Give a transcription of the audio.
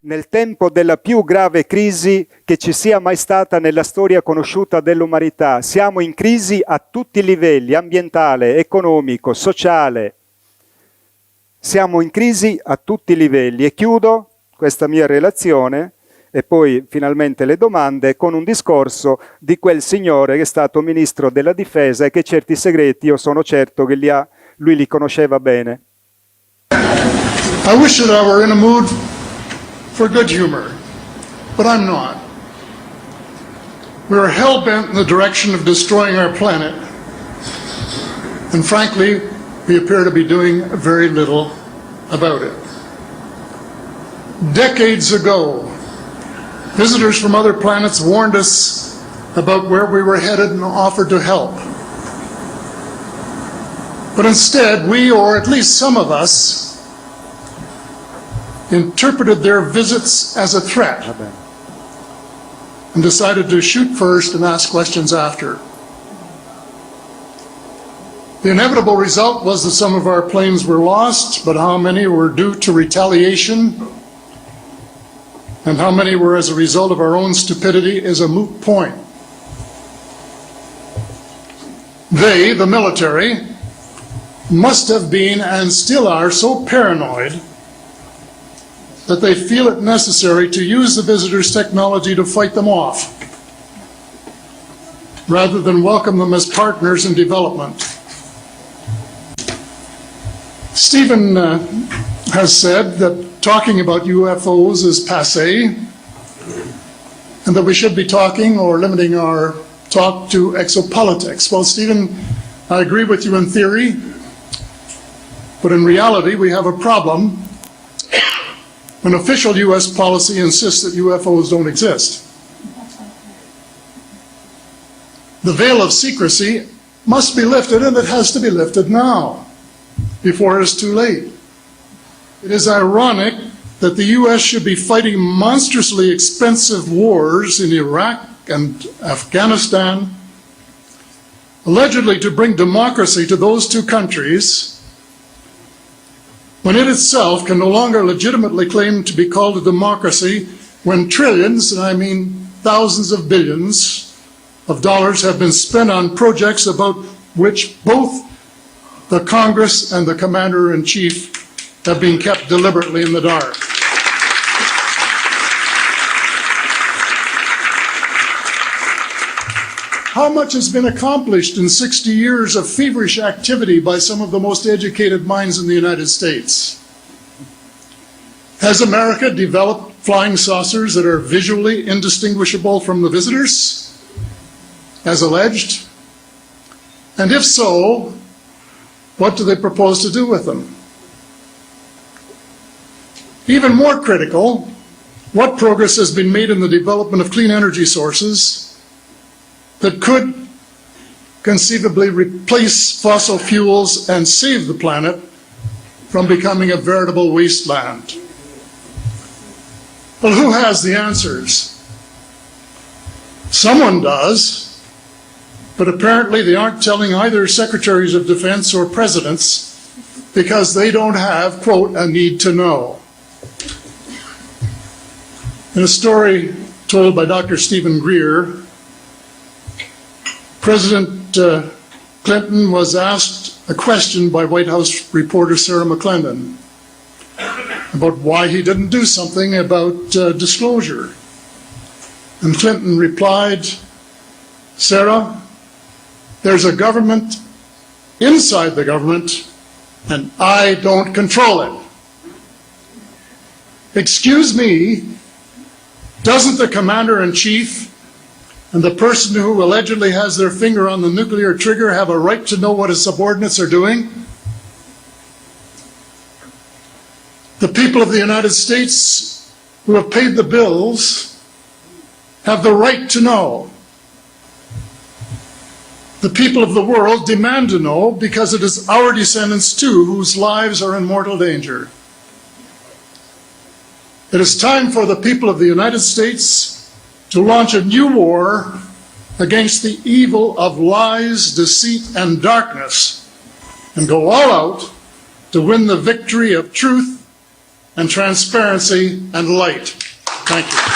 nel tempo della più grave crisi che ci sia mai stata nella storia conosciuta dell'umanità. Siamo in crisi a tutti i livelli, ambientale, economico, sociale. Siamo in crisi a tutti i livelli. E chiudo questa mia relazione e poi finalmente le domande con un discorso di quel signore che è stato ministro della Difesa e che certi segreti io sono certo che lui li conosceva bene. I wish that I were in a mood for good humor, but I'm not. We are hell-bent in the direction of destroying our planet, and frankly, we appear to be doing very little about it. Decades ago, visitors from other planets warned us about where we were headed and offered to help. But instead, we, or at least some of us, interpreted their visits as a threat and decided to shoot first and ask questions after. The inevitable result was that some of our planes were lost, but how many were due to retaliation and how many were as a result of our own stupidity is a moot point. They, the military, must have been and still are so paranoid that they feel it necessary to use the visitors' technology to fight them off, rather than welcome them as partners in development. Stephen has said that talking about UFOs is passé, and that we should be talking or limiting our talk to exopolitics. Well, Stephen, I agree with you in theory, but in reality we have a problem when official U.S. policy insists that UFOs don't exist. The veil of secrecy must be lifted, and it has to be lifted now, before it's too late. It is ironic that the U.S. should be fighting monstrously expensive wars in Iraq and Afghanistan, allegedly to bring democracy to those two countries, when it itself can no longer legitimately claim to be called a democracy, when trillions, and I mean thousands of billions of dollars have been spent on projects about which both the Congress and the Commander-in-Chief have been kept deliberately in the dark. How much has been accomplished in 60 years of feverish activity by some of the most educated minds in the United States? Has America developed flying saucers that are visually indistinguishable from the visitors, as alleged? And if so, what do they propose to do with them? Even more critical, what progress has been made in the development of clean energy sources that could conceivably replace fossil fuels and save the planet from becoming a veritable wasteland? Well, who has the answers? Someone does, but apparently they aren't telling either secretaries of defense or presidents because they don't have, quote, a need to know. In a story told by Dr. Stephen Greer, President Clinton was asked a question by White House reporter Sarah McClendon about why he didn't do something about disclosure. And Clinton replied, "Sarah, there's a government inside the government, and I don't control it." Excuse me, doesn't the Commander-in-Chief and the person who allegedly has their finger on the nuclear trigger have a right to know what his subordinates are doing? The people of the United States who have paid the bills have the right to know. The people of the world demand to know because it is our descendants too whose lives are in mortal danger. It is time for the people of the United States to launch a new war against the evil of lies, deceit, and darkness, and go all out to win the victory of truth and transparency and light. Thank you.